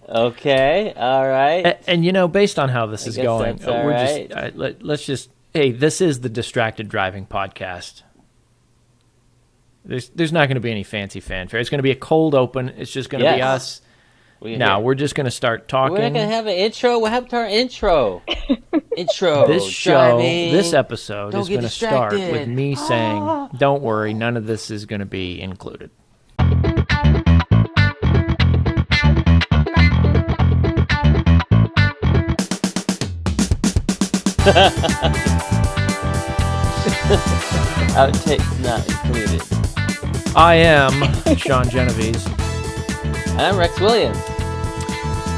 Okay, all right. And based on how this is guess going, that's all right. let's just. Hey, this is the Distracted Driving Podcast. There's not going to be any fancy fanfare. It's going to be a cold open. It's just going to be us. We're just going to start talking. We're not going to have an intro. What happened to our intro? This episode is going to start with me saying, "Don't worry, none of this is going to be included." Outtakes not included. I am Sean Genovese. And I'm Rex Williams.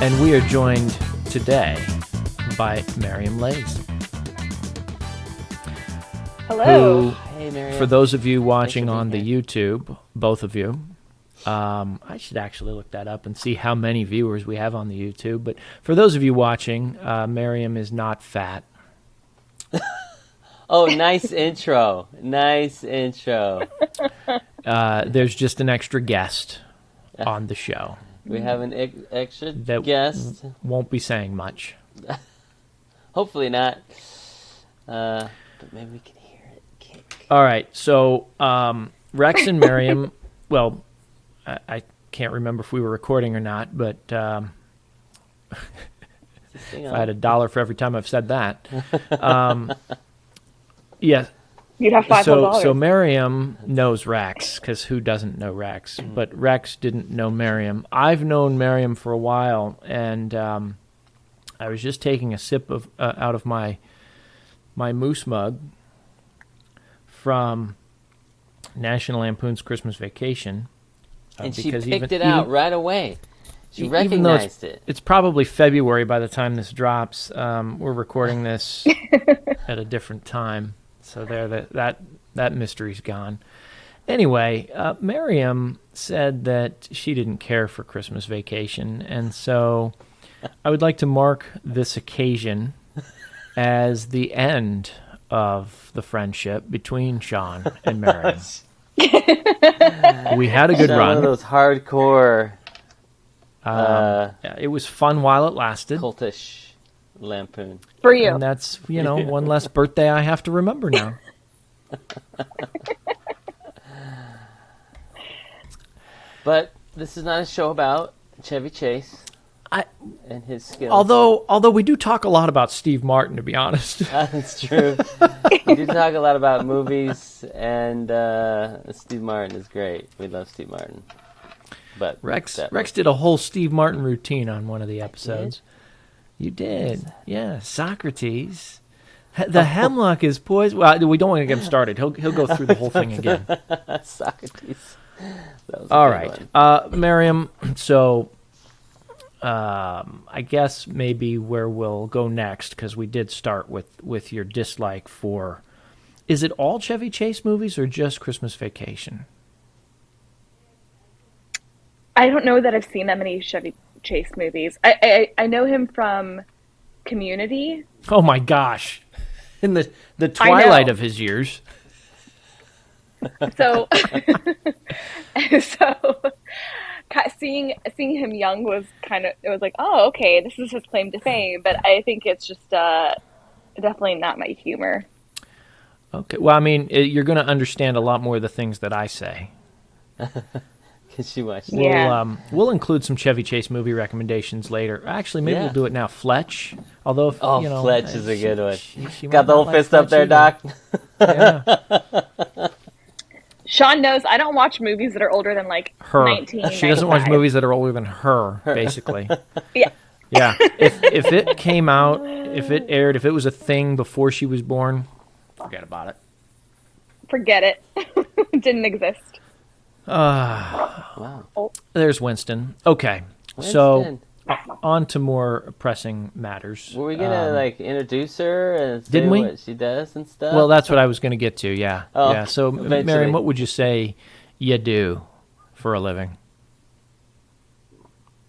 And we are joined today by Mariam Laes. Hello. Hey, Mariam. For those of you watching on the YouTube, both of you, I should actually look that up and see how many viewers we have on the YouTube. But for those of you watching, Mariam is not fat. Oh, nice intro. Nice intro. There's just an extra guest on the show. We have an extra guest. Won't be saying much. Hopefully not. But maybe we can hear it kick. All right. So Rex and Mariam, well, I can't remember if we were recording or not, but if I had $1 for every time I've said that. Yes. You'd have $5. So Mariam knows Rex, because who doesn't know Rex? But Rex didn't know Mariam. I've known Mariam for a while, and I was just taking a sip of out of my moose mug from National Lampoon's Christmas Vacation. And she picked it out right away. She recognized it. It's probably February by the time this drops. We're recording this at a different time. So that mystery's gone. Anyway, Mariam said that she didn't care for Christmas Vacation, and so I would like to mark this occasion as the end of the friendship between Sean and Mariam. We had a good run. One of those hardcore. It was fun while it lasted. Cultish Lampoon. For you. And that's, one less birthday I have to remember now. But this is not a show about Chevy Chase and his skills. Although we do talk a lot about Steve Martin, to be honest. That's true. We do talk a lot about movies, and Steve Martin is great. We love Steve Martin. But Rex did a whole Steve Martin routine on one of the episodes. You did. Yeah, Socrates. The hemlock is poisoned. Well, we don't want to get him started. He'll go through the whole thing again. Socrates. All right. Mariam, so I guess maybe where we'll go next, because we did start with your dislike for... Is it all Chevy Chase movies or just Christmas Vacation? I don't know that I've seen that many Chevy Chase movies. I know him from Community. Oh my gosh. In the twilight of his years. So seeing him young was it was like, oh, okay, this is his claim to fame, but I think it's just definitely not my humor. Okay. Well, I mean, you're going to understand a lot more of the things that I say. Because you watched it. Yeah. We'll include some Chevy Chase movie recommendations later. Actually, maybe we'll do it now. Fletch. Although, Fletch is a good one. She got the whole fist up there, Doc. Yeah. Sean knows I don't watch movies that are older than her. 1995. She doesn't watch movies that are older than her, basically. Yeah. Yeah. If it came out, if it aired, if it was a thing before she was born, forget about it. Forget it. Didn't exist. Wow. There's Winston. Okay. So on to more pressing matters. Were we gonna introduce her and say didn't we? what she does and stuff? Well, that's what I was going to get to. Yeah. Oh, yeah. So, eventually. Mariam, what would you say you do for a living?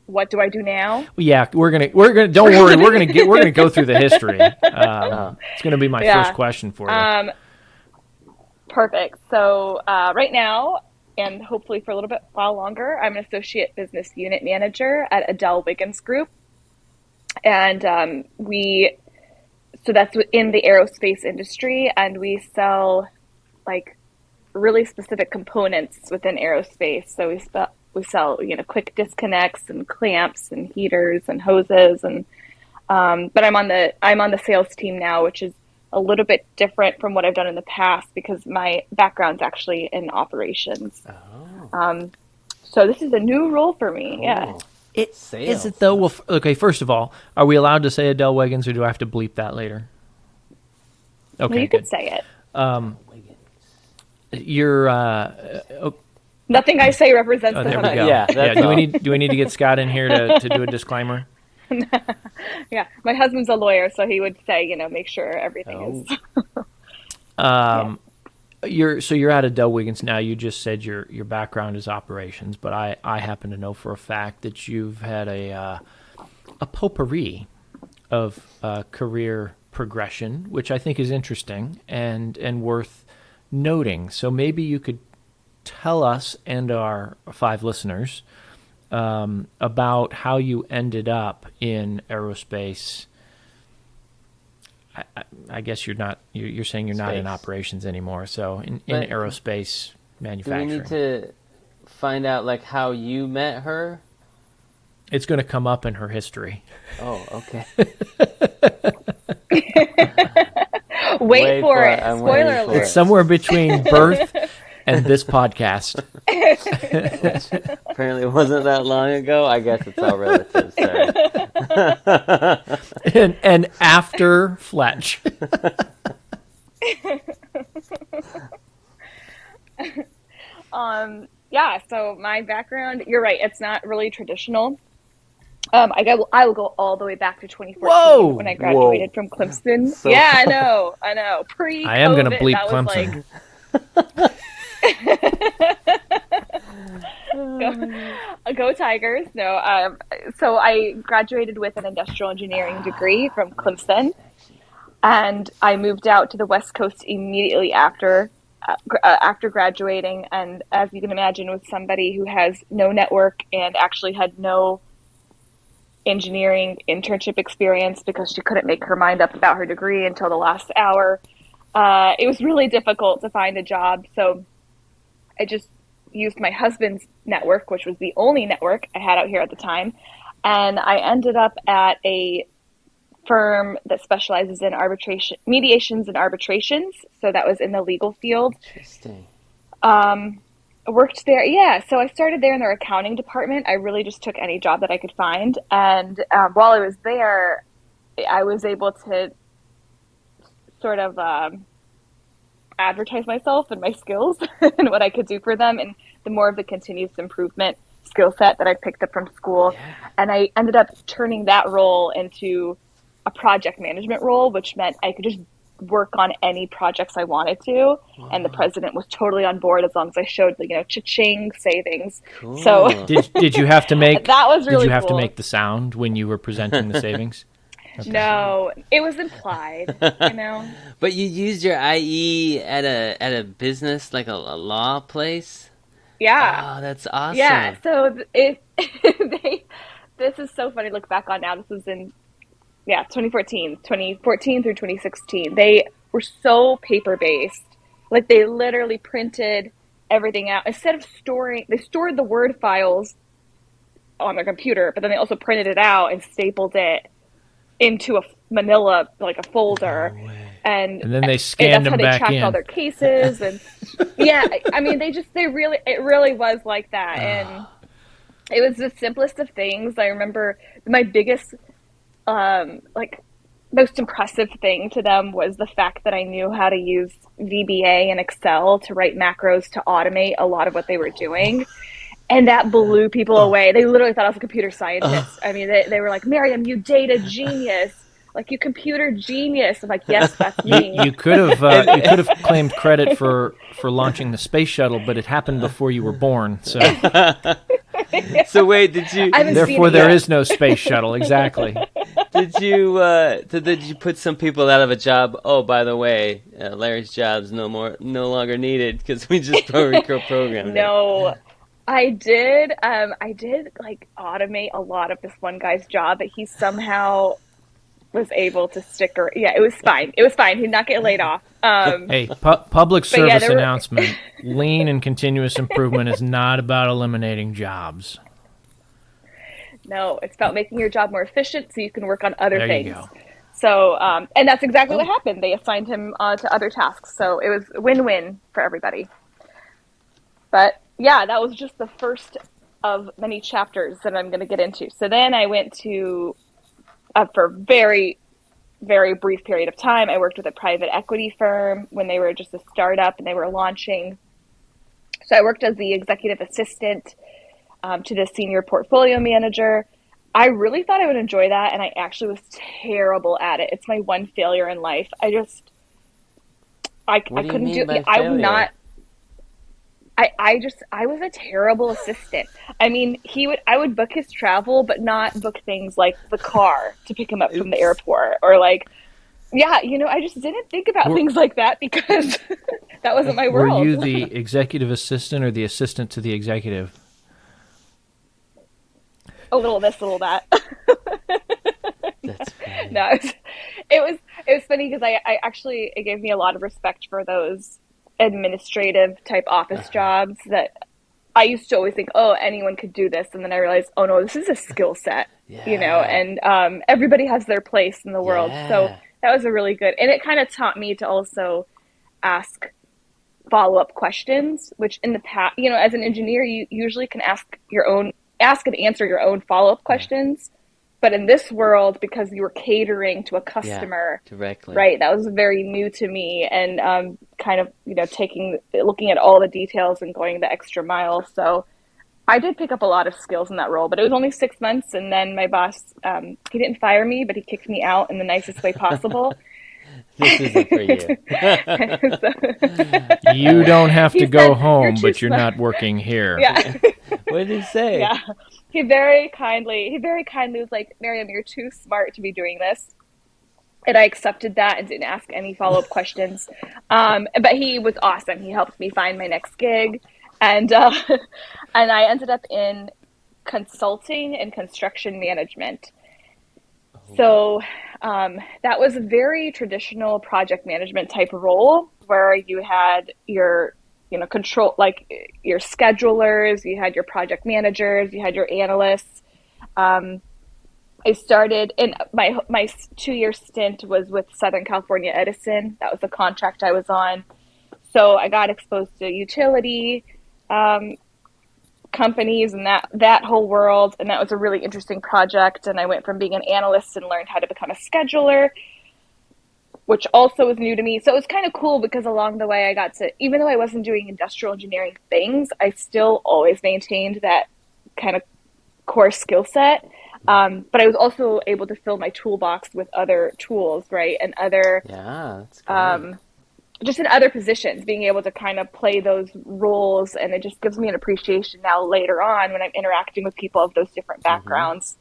What do I do now? Well, yeah, we're gonna. Don't worry, we're gonna go through the history. It's gonna be my first question for you. Perfect. So right now, and hopefully for a little bit while longer, I'm an associate business unit manager at Adele Wiggins Group. And so that's in the aerospace industry, and we sell like really specific components within aerospace. So we sell, quick disconnects and clamps and heaters and hoses, and but I'm on the sales team now, which is a little bit different from what I've done in the past because my background's actually in operations. Oh. So this is a new role for me. Cool. Yeah. Is it though? Well, okay. First of all, are we allowed to say Adele Wiggins, or do I have to bleep that later? Okay, Well, you could say it. You're. Nothing I say represents the There we company. go. Yeah, that's Do all. we need to get Scott in here to do a disclaimer? Yeah, my husband's a lawyer, so he would say, make sure everything is. You're at Adele Wiggins now. You just said your background is operations, but I happen to know for a fact that you've had a potpourri of career progression, which I think is interesting and worth noting. So maybe you could tell us and our 5 listeners about how you ended up in aerospace. I guess you're saying you're not in operations anymore. So in aerospace manufacturing. Do we need to find out like how you met her? It's going to come up in her history. Oh, okay. Wait for it. I'm Spoiler waiting for alert. It's somewhere between birth and this podcast. Apparently it wasn't that long ago. I guess it's all relative. Sorry. and after Fletch. Yeah, so my background, you're right, it's not really traditional. I will go all the way back to 2014 Whoa! when I graduated from Clemson. So yeah, I know. Pre-COVID, I am going to bleep that Clemson. Go Tigers. No, so I graduated with an industrial engineering degree from Clemson, and I moved out to the West Coast immediately after graduating. And as you can imagine, with somebody who has no network and actually had no engineering internship experience because she couldn't make her mind up about her degree until the last hour, it was really difficult to find a job. So I just used my husband's network, which was the only network I had out here at the time. And I ended up at a firm that specializes in mediations and arbitrations. So that was in the legal field. Interesting. I worked there. Yeah. So I started there in their accounting department. I really just took any job that I could find. And while I was there, I was able to sort of advertise myself and my skills and what I could do for them, and the more of the continuous improvement skill set that I picked up from school. Yeah. And I ended up turning that role into a project management role, which meant I could just work on any projects I wanted to. Wow. And the president was totally on board as long as I showed cha-ching savings. Cool. So Did you have to make that was really Did you have cool. to make the sound when you were presenting the savings? Okay. No, it was implied, But you used your IE at a business, like a law place? Yeah. Oh, that's awesome. Yeah, so this is so funny to look back on now. This was in 2014 through 2016. They were so paper-based. Like, they literally printed everything out. Instead of they stored the Word files on their computer, but then they also printed it out and stapled it into a manila, like a folder. No way. And then they scanned them back that's how they tracked in. all their cases. And yeah, I mean, it really was like that. And it was the simplest of things. I remember my biggest, most impressive thing to them was the fact that I knew how to use VBA and Excel to write macros to automate a lot of what they were doing. And that blew people away. They literally thought I was a computer scientist. I mean, they were like, Mariam, you data genius. Like, you computer genius. I'm like, yes, that's me. You could have claimed credit for launching the space shuttle, but it happened before you were born. So So wait, did you? I haven't seen therefore it there yet. is no space shuttle. Exactly. Did you put some people out of a job? Oh, by the way, Larry's job's no longer needed because we just programmed it. No, I did. I did like automate a lot of this one guy's job, but he somehow was able to stick around. Yeah, it was fine. It was fine. He did not get laid off. Hey, public service there were- announcement. Lean and continuous improvement is not about eliminating jobs. No, it's about making your job more efficient so you can work on other There things. you go. So, and that's exactly what happened. They assigned him to other tasks. So it was a win-win for everybody. But yeah, that was just the first of many chapters that I'm going to get into. So then I went to, for a very, very brief period of time, I worked with a private equity firm when they were just a startup and they were launching. So I worked as the executive assistant to the senior portfolio manager. I really thought I would enjoy that, and I actually was terrible at it. It's my one failure in life. I couldn't do it. I would not. I was a terrible assistant. I mean, I would book his travel, but not book things like the car to pick him up from the airport, or like, yeah, I just didn't think about things like that because that wasn't my world. Were you the executive assistant or the assistant to the executive? A little this, a little that. That's funny. No, it was funny because I actually, it gave me a lot of respect for those administrative type office jobs that I used to always think, oh, anyone could do this. And then I realized, oh no, this is a skill set, and everybody has their place in the world. So that was a really good, and it kind of taught me to also ask follow-up questions, which in the past, as an engineer, you usually can ask and answer your own follow-up questions. But in this world, because you were catering to a customer directly, right, that was very new to me, and kind of looking at all the details and going the extra mile. So I did pick up a lot of skills in that role, but it was only 6 months, and then my boss, he didn't fire me, but he kicked me out in the nicest way possible. This isn't for you. You don't have to go home, but you're smart. not working here. Yeah. What did he say? Yeah. He very kindly was like, Mariam, you're too smart to be doing this. And I accepted that and didn't ask any follow-up questions. But he was awesome. He helped me find my next gig. And I ended up in consulting and construction management. So that was a very traditional project management type of role where you had your control, like your schedulers, you had your project managers, you had your analysts. I started in my 2-year stint was with Southern California Edison. That was the contract I was on. So I got exposed to utility companies and that whole world, and that was a really interesting project. And I went from being an analyst and learned how to become a scheduler, which also was new to me. So it was kind of cool because along the way I got to, even though I wasn't doing industrial engineering things, I still always maintained that kind of core skill set. But I was also able to fill my toolbox with other tools, right? And other, that's great. just in other positions, being able to kind of play those roles. And it just gives me an appreciation now later on when I'm interacting with people of those different backgrounds,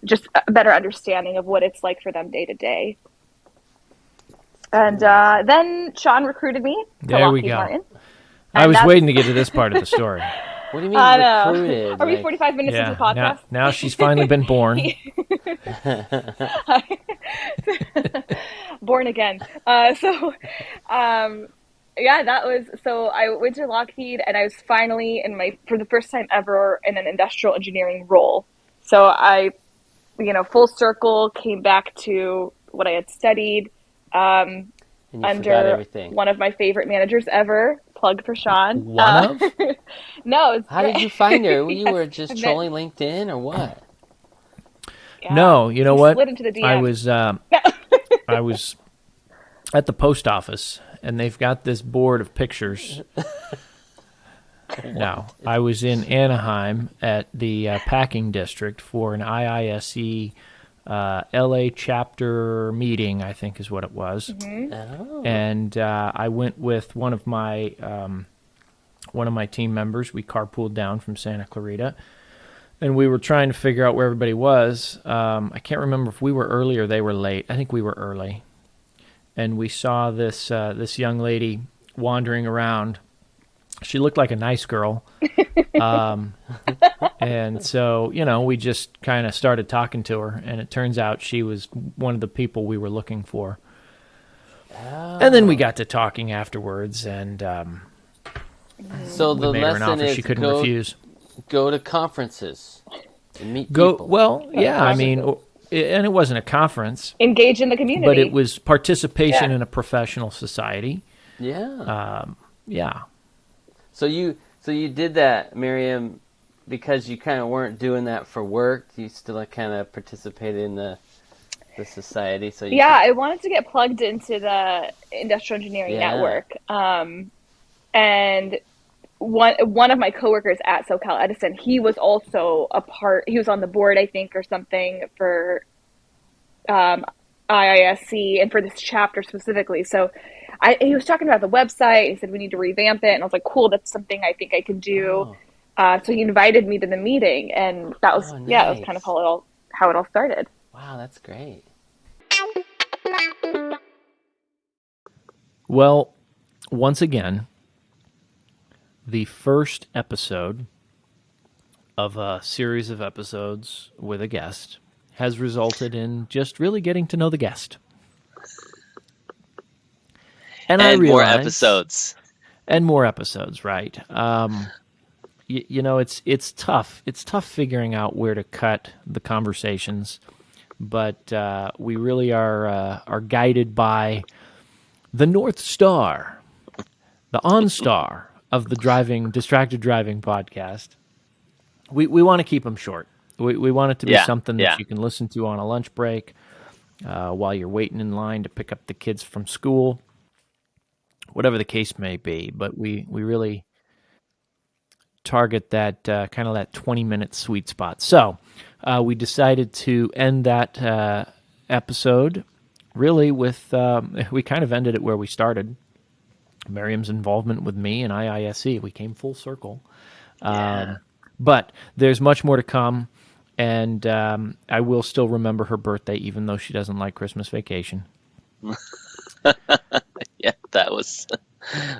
just a better understanding of what it's like for them day to day. And then Sean recruited me to There we Lockheed go. Martin. I was waiting to get to this part of the story. What do you mean I know. recruited? Are we 45 minutes into the podcast? Now she's finally been born. Born again. So I went to Lockheed, and I was finally for the first time ever in an industrial engineering role. So I, full circle came back to what I had studied. And you forgot Under everything. one of my favorite managers ever, plug for Sean. One of? No. How did you find her? You Yes, were just I met- trolling LinkedIn or what? Yeah. No, you know He what? slid into the DM. I was at the post office, and they've got this board of pictures. Now, I was in Anaheim at the packing district for an IISE LA chapter meeting, I think is what it was. Oh. And I went with one of my team members. We carpooled down from Santa Clarita, and we were trying to figure out where everybody was. I can't remember if we were early or they were late. I think we were early. And we saw this young lady wandering around. She looked like a nice girl. And so, we just kind of started talking to her, and it turns out she was one of the people we were looking for. Oh. And then we got to talking afterwards, and so the made her an lesson offer is she couldn't refuse. Go to conferences and meet people. Well, yeah, I mean, and it wasn't a conference. Engage in the community. But it was participation in a professional society. Yeah. Yeah. So you did that, Mariam, because you kind of weren't doing that for work. You still kind of participated in the society. So I wanted to get plugged into the industrial engineering network. And one of my coworkers at SoCal Edison, he was also he was on the board, I think, or something for IISC and for this chapter specifically. So he was talking about the website. He said, we need to revamp it. And I was like, cool, that's something I think I can do. So he invited me to the meeting, and that was, nice. That was kind of how it all started. Wow, that's great. Well, once again, the first episode of a series of episodes with a guest has resulted in just really getting to know the guest. And I realized, more episodes. And more episodes, right. It's tough. It's tough figuring out where to cut the conversations, but we really are guided by the North Star, the OnStar of the Distracted Driving podcast. We want to keep them short. We want it to be something that you can listen to on a lunch break while you're waiting in line to pick up the kids from school, whatever the case may be. But we really target that kind of that 20-minute sweet spot. So we decided to end that episode really with, we kind of ended it where we started. Mariam's involvement with me and IISC. We came full circle. But there's much more to come, and I will still remember her birthday, even though she doesn't like Christmas vacation. Yeah, that was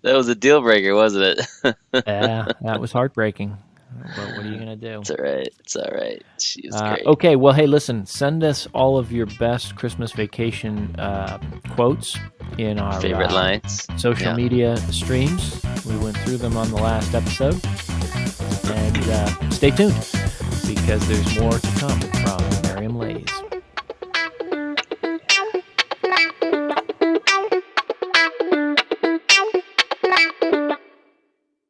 a deal breaker, wasn't it? Yeah, that was heartbreaking. But what are you going to do? It's all right. She's great. Okay, well, hey, listen, send us all of your best Christmas vacation quotes in our favorite lines, social media streams. We went through them on the last episode. And stay tuned, because there's more to come from